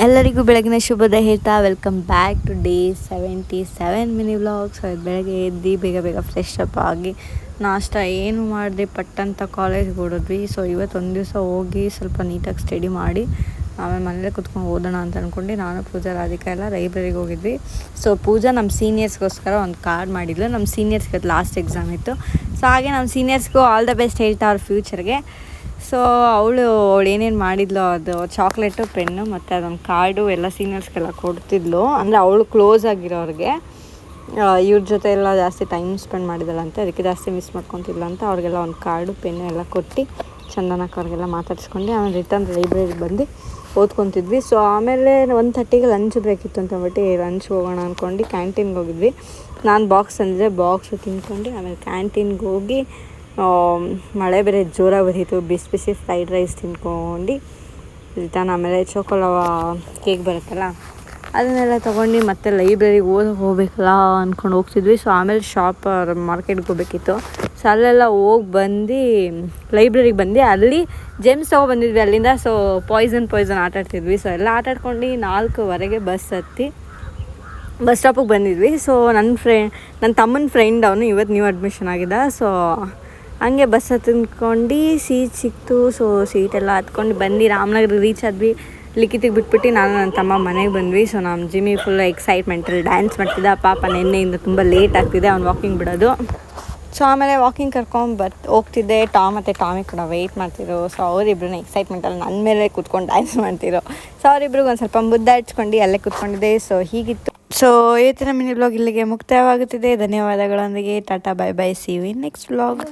ಎಲ್ಲರಿಗೂ ಬೆಳಗಿನ ಶುಭೋದಯ ಹೇಳ್ತಾ welcome back to day 77 mini vlog. So ಇದು ಬೆಳಗ್ಗೆ ಎದ್ದು ಬೇಗ ಫ್ರೆಶ್ ಅಪ್ ಆಗಿ ನಾಷ್ಟ ಏನು ಮಾಡಿದೆ ಪಟ್ಟಂತ ಕಾಲೇಜ್ಗೆ ಓಡಿದ್ವಿ. ಸೊ ಇವತ್ತೊಂದು ದಿವಸ ಹೋಗಿ ಸ್ವಲ್ಪ ನೀಟಾಗಿ ಸ್ಟಡಿ ಮಾಡಿ ಆಮೇಲೆ ಮನೇಲಿ ಕುತ್ಕೊಂಡು ಓದೋಣ ಅಂತ ಅಂದ್ಕೊಂಡು ನಾನು ಪೂಜಾ ರಾಧಿಕಾ ಎಲ್ಲ ಲೈಬ್ರರಿಗೆ ಹೋಗಿದ್ವಿ. ಸೊ ಪೂಜಾ ನಮ್ಮ ಸೀನಿಯರ್ಸ್ಗೋಸ್ಕರ ಒಂದು ಕಾರ್ಡ್ ಮಾಡಿದ್ಲು. ನಮ್ಮ ಸೀನಿಯರ್ಸ್ಗೆ ಲಾಸ್ಟ್ ಎಕ್ಸಾಮ್ ಇತ್ತು. ಸೊ ಹಾಗೆ ನಮ್ಮ ಸೀನಿಯರ್ಸ್ಗೂ ಆಲ್ ದ ಬೆಸ್ಟ್ ಹೇಳ್ತಾ ಅವ್ರ ಫ್ಯೂಚರ್ಗೆ. ಸೊ ಅವಳು ಏನೇನು ಮಾಡಿದ್ಲು ಅದು ಚಾಕ್ಲೇಟು ಪೆನ್ನು ಮತ್ತು ಅದೊಂದು ಕಾರ್ಡು ಎಲ್ಲ ಸೀನಿಯರ್ಸ್ಗೆಲ್ಲ ಕೊಡ್ತಿದ್ಲು. ಅಂದರೆ ಅವಳು ಕ್ಲೋಸ್ ಆಗಿರೋರಿಗೆ ಇವ್ರ ಜೊತೆ ಎಲ್ಲ ಜಾಸ್ತಿ ಟೈಮ್ ಸ್ಪೆಂಡ್ ಮಾಡಿದಳಂತೆ, ಅದಕ್ಕೆ ಜಾಸ್ತಿ ಮಿಸ್ ಮಾಡ್ಕೊತಿಲ್ಲ ಅಂತ ಅವ್ರಿಗೆಲ್ಲ ಒಂದು ಕಾರ್ಡು ಪೆನ್ನು ಎಲ್ಲ ಕೊಟ್ಟು ಚಂದನಕ್ಕೆ ಅವ್ರಿಗೆಲ್ಲ ಮಾತಾಡ್ಸ್ಕೊಂಡು ಆಮೇಲೆ ರಿಟರ್ನ್ ಲೈಬ್ರರಿಗೆ ಬಂದು ಓದ್ಕೊತಿದ್ವಿ. ಸೊ ಆಮೇಲೆ 1:30ಗೆ ಲಂಚ್ ಬ್ರೇಕ್ ಇತ್ತು ಅಂತ ಅಂದ್ಬಿಟ್ಟು ಲಂಚ್ ಹೋಗೋಣ ಅಂದ್ಕೊಂಡು ಕ್ಯಾಂಟೀನ್ಗೆ ಹೋಗಿದ್ವಿ. ನಾನು ಬಾಕ್ಸ್ ತಂದಿದ್ದೆ, ಬಾಕ್ಸು ತಿನ್ಕೊಂಡು ಆಮೇಲೆ ಕ್ಯಾಂಟೀನ್ಗೆ ಹೋಗಿ ಮಳೆ ಬೇರೆ ಜೋರಾಗಿ ಬಂದಿತ್ತು, ಬಿಸಿ ಫ್ರೈಡ್ ರೈಸ್ ತಿನ್ಕೊಂಡು ರಿಟರ್ನ್ ಆಮೇಲೆ ಚೋಕೊಲವಾ ಕೇಕ್ ಬರುತ್ತಲ್ಲ ಅದನ್ನೆಲ್ಲ ತೊಗೊಂಡು ಮತ್ತೆ ಲೈಬ್ರರಿಗೆ ಹೋಗ್ಬೇಕಲ್ಲ ಅಂದ್ಕೊಂಡು ಹೋಗ್ತಿದ್ವಿ. ಸೊ ಆಮೇಲೆ ಮಾರ್ಕೆಟ್ಗೆ ಹೋಗ್ಬೇಕಿತ್ತು. ಸೊ ಅಲ್ಲೆಲ್ಲ ಹೋಗಿ ಬಂದು ಲೈಬ್ರರಿಗೆ ಬಂದು ಅಲ್ಲಿ ಜೆಮ್ಸ್ ತೊಗೊಬಂದಿದ್ವಿ ಅಲ್ಲಿಂದ. So Poisson ಆಟಾಡ್ತಿದ್ವಿ. ಸೊ ಎಲ್ಲ ಆಟಾಡ್ಕೊಂಡು 4:15 ಬಸ್ ಹತ್ತಿ ಬಸ್ ಸ್ಟಾಪಿಗೆ ಬಂದಿದ್ವಿ. ಸೊ ನನ್ನ ತಮ್ಮನ ಫ್ರೆಂಡ್ ಅವನು ಇವತ್ತು ನ್ಯೂ ಅಡ್ಮಿಷನ್ ಆಗಿದ್ದ. ಸೊ ಹಂಗೆ ಬಸ್ ಹತ್ಕೊಂಡು ಸೀಟ್ ಸಿಕ್ತು. ಸೊ ಸೀಟೆಲ್ಲ ಹತ್ಕೊಂಡು ಬಂದು ರಾಮನಗರ ರೀಚ್ ಆದ್ವಿ. ಲಿಖಿತಿಗೆ ಬಿಟ್ಬಿಟ್ಟು ನಾನು ನನ್ನ ತಮ್ಮ ಮನೆಗೆ ಬಂದ್ವಿ. ಸೊ ನಮ್ಮ ಜಿಮ್ಮಿ ಫುಲ್ ಎಕ್ಸೈಟ್ಮೆಂಟಲ್ಲಿ ಡ್ಯಾನ್ಸ್ ಮಾಡ್ತಿದ್ದ. ಪಾಪ ನಿನ್ನೆಯಿಂದ ತುಂಬ ಲೇಟ್ ಆಗ್ತಿದೆ ಅವ್ನು ವಾಕಿಂಗ್ ಬಿಡೋದು. ಸೊ ಆಮೇಲೆ ವಾಕಿಂಗ್ ಕರ್ಕೊಂಡು ಹೋಗ್ತಿದ್ದೆ. ಮತ್ತು ಟಾಮಿ ಕೂಡ ವೆಯ್ಟ್ ಮಾಡ್ತಿದ್ರು. ಸೊ ಅವರಿಬ್ರು ಎಕ್ಸೈಟ್ಮೆಂಟಲ್ಲಿ ನನ್ನ ಮೇಲೆ ಕೂತ್ಕೊಂಡು ಡ್ಯಾನ್ಸ್ ಮಾಡ್ತಿದ್ರು. ಸೊ ಅವರಿಬ್ರಿಗೆ ಒಂದು ಸ್ವಲ್ಪ ಮುದ್ದಾಡ್ಸ್ಕೊಂಡು ಅಲ್ಲೇ ಕೂತ್ಕೊಂಡಿದ್ದೆ. ಸೊ ಹೀಗಿತ್ತು. ಸೊ ಇವತ್ತಿನ ಮಿನಿ ವ್ಲಾಗ್ ಇಲ್ಲಿಗೆ ಮುಕ್ತಾಯವಾಗುತ್ತಿದೆ. ಧನ್ಯವಾದಗಳೊಂದಿಗೆ tata bye bye, see you in next vlog.